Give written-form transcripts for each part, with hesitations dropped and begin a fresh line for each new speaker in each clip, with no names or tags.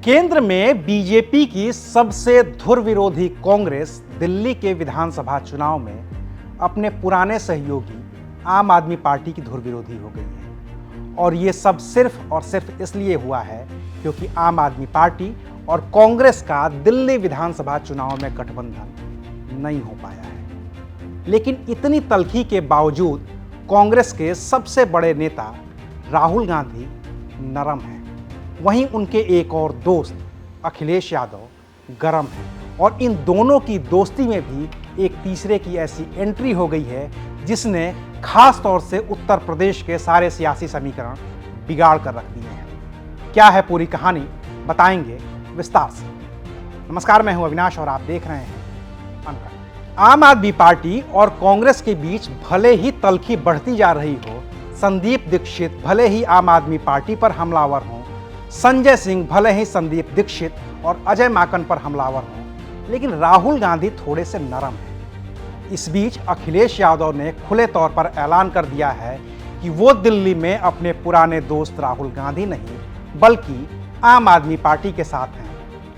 केंद्र में बीजेपी की सबसे धुर विरोधी कांग्रेस दिल्ली के विधानसभा चुनाव में अपने पुराने सहयोगी आम आदमी पार्टी की धुर विरोधी हो गई है। और ये सब सिर्फ और सिर्फ इसलिए हुआ है क्योंकि आम आदमी पार्टी और कांग्रेस का दिल्ली विधानसभा चुनाव में गठबंधन नहीं हो पाया है। लेकिन इतनी तल्खी के बावजूद कांग्रेस के सबसे बड़े नेता राहुल गांधी नरम हैं। वहीं उनके एक और दोस्त अखिलेश यादव गरम हैं। और इन दोनों की दोस्ती में भी एक तीसरे की ऐसी एंट्री हो गई है जिसने खास तौर से उत्तर प्रदेश के सारे सियासी समीकरण बिगाड़ कर रख दिए हैं। क्या है पूरी कहानी, बताएंगे विस्तार से। नमस्कार, मैं हूं अविनाश और आप देख रहे हैं अनकट। आम आदमी पार्टी और कांग्रेस के बीच भले ही तल्खी बढ़ती जा रही हो, संदीप दीक्षित भले ही आम आदमी पार्टी पर हमलावर हों, संजय सिंह भले ही संदीप दीक्षित और अजय माकन पर हमलावर हों, लेकिन राहुल गांधी थोड़े से नरम हैं। इस बीच अखिलेश यादव ने खुले तौर पर ऐलान कर दिया है कि वो दिल्ली में अपने पुराने दोस्त राहुल गांधी नहीं बल्कि आम आदमी पार्टी के साथ हैं,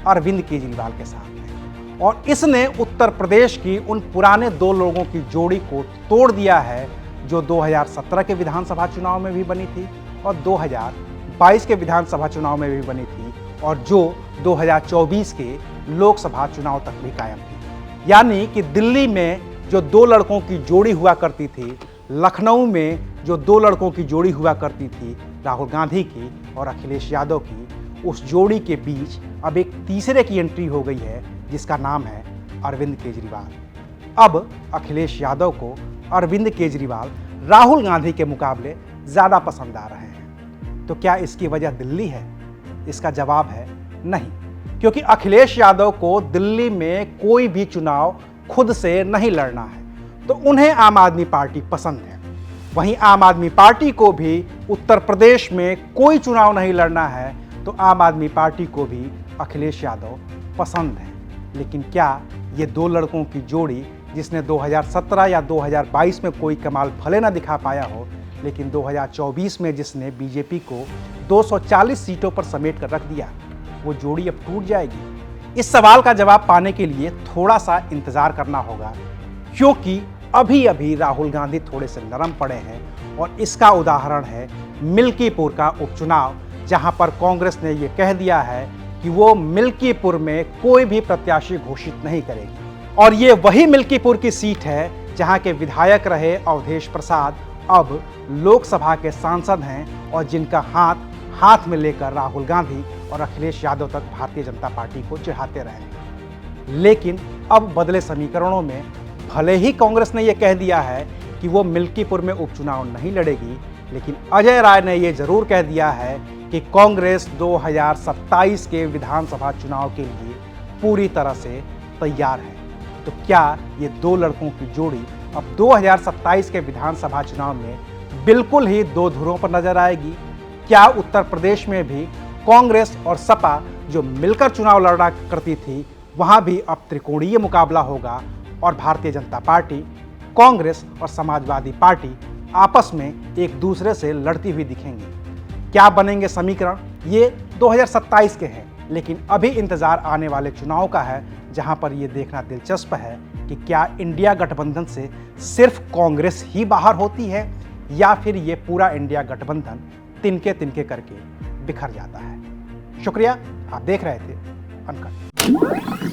अरविंद केजरीवाल के साथ हैं। और इसने उत्तर प्रदेश की उन पुराने दो लोगों की जोड़ी को तोड़ दिया है जो 2017 के विधानसभा चुनाव में भी बनी थी और 2022 के विधानसभा चुनाव में भी बनी थी और जो 2024 के लोकसभा चुनाव तक भी कायम थी। यानी कि दिल्ली में जो दो लड़कों की जोड़ी हुआ करती थी, लखनऊ में जो दो लड़कों की जोड़ी हुआ करती थी, राहुल गांधी की और अखिलेश यादव की, उस जोड़ी के बीच अब एक तीसरे की एंट्री हो गई है जिसका नाम है अरविंद केजरीवाल। अब अखिलेश यादव को अरविंद केजरीवाल राहुल गांधी के मुकाबले ज़्यादा पसंद आ रहे हैं। तो क्या इसकी वजह दिल्ली है? इसका जवाब है नहीं, क्योंकि अखिलेश यादव को दिल्ली में कोई भी चुनाव खुद से नहीं लड़ना है, तो उन्हें आम आदमी पार्टी पसंद है। वहीं आम आदमी पार्टी को भी उत्तर प्रदेश में कोई चुनाव नहीं लड़ना है, तो आम आदमी पार्टी को भी अखिलेश यादव पसंद है। लेकिन क्या ये दो लड़कों की जोड़ी, जिसने 2017 या 2022 में कोई कमाल भले ना दिखा पाया हो, लेकिन 2024 में जिसने बीजेपी को 240 सीटों पर समेट कर रख दिया, वो जोड़ी अब टूट जाएगी? इस सवाल का जवाब पाने के लिए थोड़ा सा इंतजार करना होगा, क्योंकि अभी अभी राहुल गांधी थोड़े से नरम पड़े हैं। और इसका उदाहरण है मिल्कीपुर का उपचुनाव, जहां पर कांग्रेस ने ये कह दिया है कि वो मिल्कीपुर में कोई भी प्रत्याशी घोषित नहीं करेगी। और ये वही मिल्कीपुर की सीट है जहां के विधायक रहे अवधेश प्रसाद अब लोकसभा के सांसद हैं और जिनका हाथ में लेकर राहुल गांधी और अखिलेश यादव तक भारतीय जनता पार्टी को चिढ़ाते रहे। लेकिन अब बदले समीकरणों में भले ही कांग्रेस ने यह कह दिया है कि वो मिल्कीपुर में उपचुनाव नहीं लड़ेगी, लेकिन अजय राय ने यह जरूर कह दिया है कि कांग्रेस 2027 के विधानसभा चुनाव के लिए पूरी तरह से तैयार है। तो क्या ये दो लड़कों की जोड़ी अब 2027 के विधानसभा चुनाव में बिल्कुल ही दो धुरों पर नजर आएगी? क्या उत्तर प्रदेश में भी कांग्रेस और सपा जो मिलकर चुनाव लड़ा करती थी, वहां भी अब त्रिकोणीय मुकाबला होगा और भारतीय जनता पार्टी, कांग्रेस और समाजवादी पार्टी आपस में एक दूसरे से लड़ती हुई दिखेंगी? क्या बनेंगे समीकरण, ये 2027 के हैं, लेकिन अभी इंतजार आने वाले चुनाव का है, जहां पर यह देखना दिलचस्प है कि क्या इंडिया गठबंधन से सिर्फ कांग्रेस ही बाहर होती है या फिर ये पूरा इंडिया गठबंधन तिनके तिनके करके बिखर जाता है। शुक्रिया, आप देख रहे थे अनकट।